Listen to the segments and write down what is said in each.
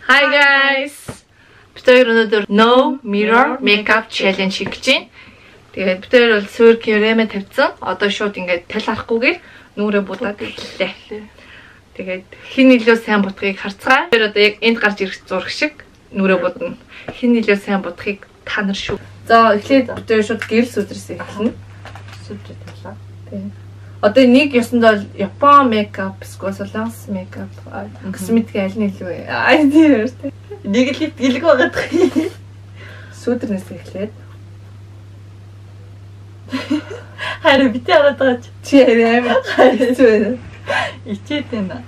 Hi guys! Бид хоёр өнөөдөр No Mirror Makeup Challenge хийж байна. Тэгээд бид хоёр бол суур кремэ тавьсан. Одоо шууд ингээд тал арахгүйгээр нүрээ будаад эхэллээ. Тэгээд хин илүү сайн будахыг харцгаа. Тэр одоо яг энд гарч ирэх зураг шиг нүрээ будна. Хин илүү сайн будахыг та нар шүү. За эхлээд бид хоёр шууд гэрэл сүдрээс эхэлнэ. Сүдрээ тавлаа. Тэгээд одоо нэг ёсондоо Япон makeup, солонгос makeup, косметик аль нь илүү вэ? Аа тийм үү. Нэг л гэлэг байгаад байна. Сүдрнээс эхлээд. Харин бит яваад байгаа чи. Чи амар хайрцүү байна. Ичээд байна.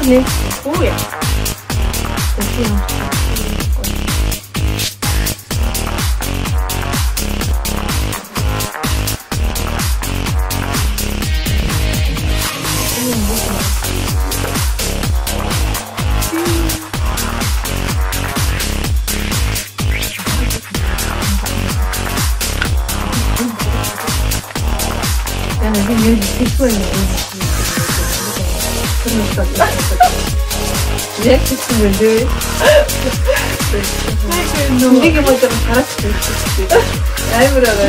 Камерны. Ой. Jak się z tym będzie? Nie mogę tam starać się. Ja im radę.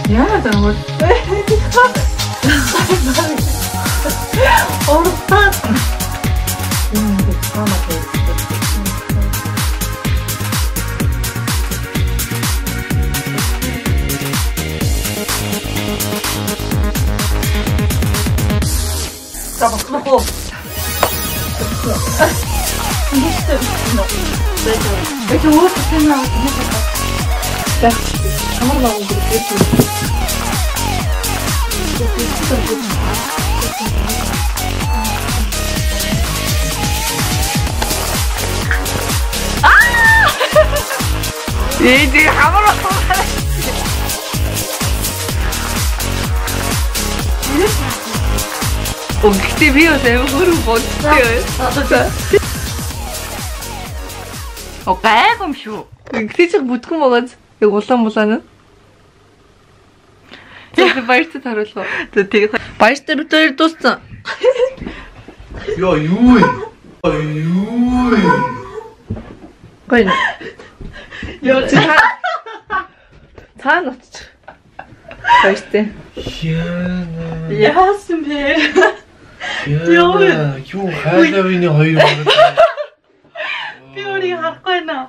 Ja, dan wordt 이제 가물어. Гэхдээ би бас амар хөрөг бодчихъя. Гайгүй юм шүү. Гэхдээ чи бүдгэн байгааз яг улаан мулаа нь. баяртай харуулах уу? Тэгээд баяртай бид хоёр дууссан. Яа юу вэ? Гойно. Яа цаа нутч. Баяртай. Яасан бэ? Юу хайлавны хоёр Би өөрийг харахгүй байна.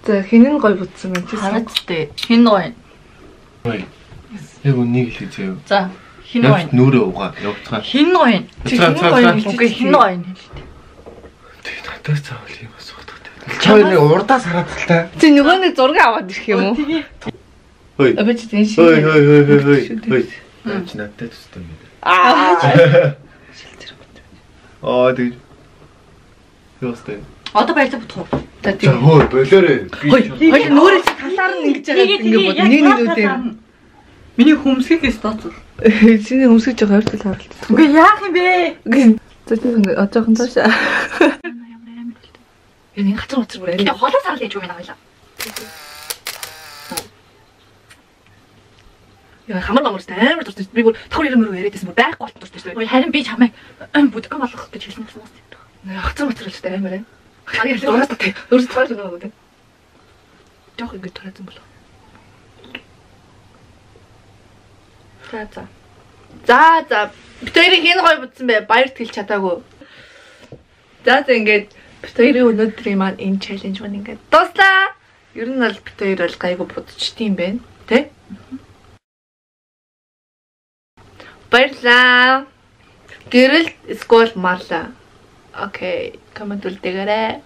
За хинэн гой бутсан юм чи Харацтай. Хин гоё. Ой. Яг үнийг хэлээ заяа. За, хин гоё. Нүрээ угаа явцгаа. Хин гоё. Үгүй хин гоё. Тэг надаас заавал юм асуудаг. Чойны урдаас хараад л та. чи нөгөө нэг зураг аваад ирэх юм уу? Хөөе. Абич тийм шиг. Хөөе. Чи надтай тустай юм. Тэг. Яастай. Одоо баярлаа бутах уу? За хөө болоорой. Хоёр нүрээ чи талаар нь ингэж байгаа ингэ бод нэг үдээ. Миний хөмсгөхээс дооцол. Чиний өмсгөж байгаа хоёр тал харалт. Үгүй яах юм бэ? За тийм одоохон цааш. Энэ хацар уцар бүр арай. Холоос харал яж юм байна. Яа хамар ламартай амар дуртай. Би бүр тохор ирэмээр яриадсэн бүр байхгүй болт дуртай. Үгүй харин би чамайг бүдгэн болгох гэж хэлсэн гэсэн юм. Хацар уцар л амар аа. Хариа зураас татay. Өөрөөс цааш байгаа гэдэг. Жох ингэ тараад юм болоо. За. Бид хоёрын хин гой будсан бэ? Баярт хэлж чадаагүй. За ингээд бид хоёрын өнөөдрийн маань энэ чаленж маань ингээд дуслаа. Ер нь бол бид хоёр бол гайгүй будчихдсан юм байна. Тэ? Баярлаа. Гэрэл скол марла. Окей, комент үлдээгээрэй.